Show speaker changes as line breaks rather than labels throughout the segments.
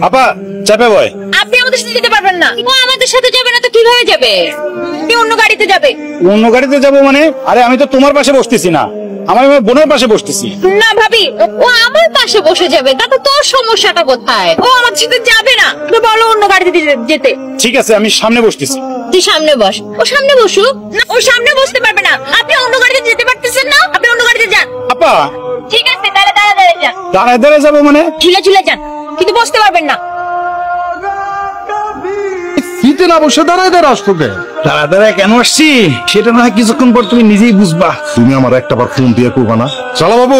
আপা চাপে বয়।
আপনি আমাদের সাথে যেতে পারবেন না। ও আমাদের সাথে যাবে না তো কিভাবে যাবে? আপনি অন্য গাড়িতে যাবে।
অন্য গাড়িতে যাবো মানে? আরে আমি তো তোমার পাশে বসতেছি না, আমার বোনের পাশে বসতেছি।
না ভাবি, ও আমার পাশে বসে যাবে, তাতে তোর সমস্যাটা কোথায়? ও আমাদের সাথে যাবে না, তো বলো অন্য গাড়িতে যেতে।
ঠিক আছে, আমি সামনে বসতেছি।
তুই সামনে বস। ও সামনে বসুক না, ও সামনে বসতে পারবে না। আপনি অন্য গাড়িতে যেতে পারতেছেন না, আপনি অন্য গাড়িতে যান।
আপা
ঠিক আছে, তাহলে দাঁড়ায় যান।
দাঁড়ায় যাবো মানে?
ঝুলে যান, কিন্তু বসতে পারবেন না।
সিটে না বসে দাঁড়ায় আসতো কে?
দাঁড়ায় কেন আসছি সেটা না হয় কিছুক্ষণ পর তুমি নিজেই বুঝবা।
তুমি আমার একটাবার ফোন দিয়ে করবা না? চালা বাবু,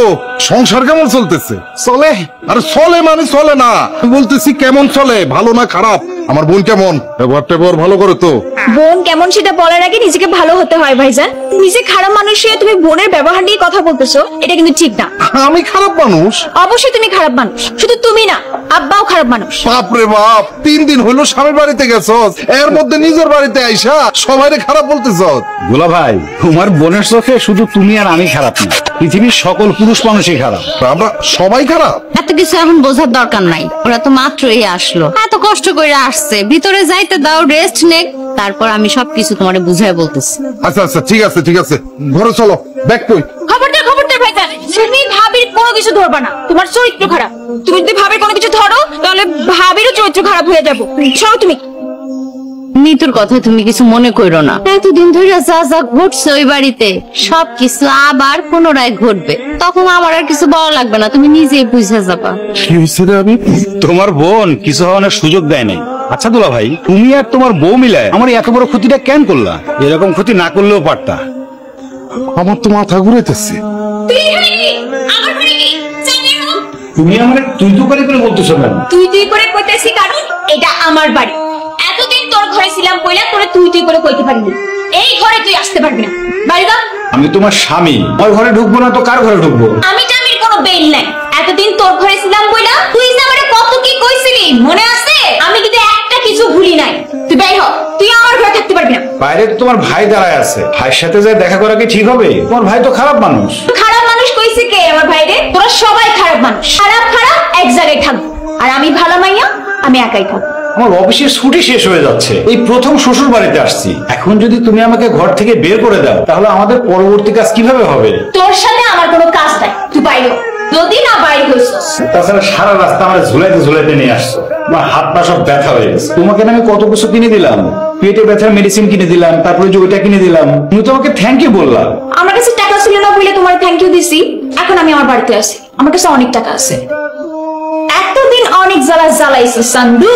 সংসার কেমন চলতেছে?
চলে।
আরে চলে মানে চলে না, আমি বলতেছি কেমন চলে, ভালো না খারাপ? আমার বোন কেমন? ব্যবহার ভালো করে তো?
বোন কেমন সেটা বলার আগে নিজেকে ভালো হতে হয় ভাইজান। নিজে খারাপ মানুষ হয়ে তুমি বোনের ব্যবহার নিয়ে কথা বলতেছো, এটা কিন্তু ঠিক না।
আমি খারাপ মানুষ?
অবশ্যই তুমি খারাপ মানুষ, শুধু তুমি না, আব্বাও খারাপ মানুষ।
বাপরে বাপ, 3 দিন হইলো স্বামীর বাড়িতে গেছস, এর মধ্যে নিজের বাড়িতে আইসা সবাইরে খারাপ বলতেছ?
দুলা ভাই, তোমার বোনের চোখে শুধু তুমি আর আমি খারাপ না, পৃথিবীর সকল পুরুষ মানুষই খারাপ।
আমরা সবাই খারাপ?
এত কিছু এখন বোঝার দরকার নাই, ওরা তো মাত্রই আসলো, এত কষ্ট করে আসছে, ভিতরে যাইতে দাও, রেস্ট নেক, তারপর আমি সবকিছু তোমারে বুঝাই বলতেছি।
আচ্ছা ঠিক আছে, ঘরে চলো, ব্যাগ কই?
খবরদার ভাইজান, তুমি ভাবির কোনো কিছু ধরবা না, তোমার চরিত্র খারাপ। তুমি যদি ভাবির কোনো কিছু ধরো তাহলে ভাবিরও চরিত্র খারাপ হয়ে যাবো। সরো তুমি।
নিতুর কথা তুমি কিছু মনে করো না, এতদিন ধরে যা যা ঘটছে ওই বাড়িতে সবকিছু আবার পুনরায় ঘটবে, তখন আমার আর কিছু বলা লাগবে না, তুমি নিজেই বুঝে যাবা।
কি হয়েছে রে? আমি
তোমার বোন কিছু হওয়ার সুযোগ দেয় নাই। আচ্ছা দুলা ভাই, তুমি আর তোমার বউ মিলায় আমার এত বড় ক্ষতিটা কেন করলা? এরকম ক্ষতি না করলেও পারতা।
আমার তো মাথা ঘুরাইতেছে।
তুমি আমার তুই করে বলতেছো কেন?
তুই করে কইতেছি কারণ এটা আমার বাড়ি। এতদিন তোর ঘরে ছিলাম কইলা, তোরে তুই করে কইতে পারিনি। এই ঘরে তুই আসতে পারবি না, বাইরে যা।
আমি তোমার স্বামী, ওই ঘরে ঢুকবো না তো কার ঘরে ঢুকবো?
আমি টামির কোনো বেল নাই। এতদিন তোর ঘরে ছিলাম কইলা, তুই যে আমারে কত কি কইছিলি মনে আছে? আমি কিন্তু একটা কিছু ভুলি নাই। তুই বের হ, তুই আমার ঘরে থাকতে পারবি না।
বাইরে তো তোমার ভাই দাঁড়ায় আছে, ভাইয়ের সাথে যে দেখা করা কি ঠিক হবে? তোমার ভাই তো খারাপ মানুষ।
খারাপ মানুষ কইছে কে আমার ভাইরে? তোরা সবাই খারাপ মানুষ, খারাপ এক জায়গায় থাকবো। আর আমি ভালো মাইয়া, আমি একাই থাকবো।
আমার অফিসের ছুটি শেষ হয়ে যাচ্ছে, এই প্রথম শ্বশুর বাড়িতে আসছি, এখন যদি তুমি আমাকে ঘর থেকে বের করে দাও তাহলে আমাদের পরবর্তী কাজ কিভাবে হবে?
তোর সাথে আমার কোনো কাজ নাই, তুই বাইরে হ। যদি না বাইরে হইছস,
তাছাড়া সারা রাস্তা আমার ঝুলাইতে নিয়ে আসছো, আমার হাত পা সব ব্যথা হয়ে গেছে। তোমাকে আমি কত কিছু কিনে দিলাম, পেটে ব্যথার মেডিসিন কিনে দিলাম, তারপরে যে ওইটা কিনে দিলাম, তুমি তো আমাকে থ্যাংক ইউ বললা।
আমার কাছে টাকা ছিল না বলে তোমার থ্যাংক ইউ দিছি। এখন আমি আমার বাড়িতে আছি, আমার কাছে অনেক টাকা আছে। এতদিন অনেক জ্বালাইছিস সান্দু।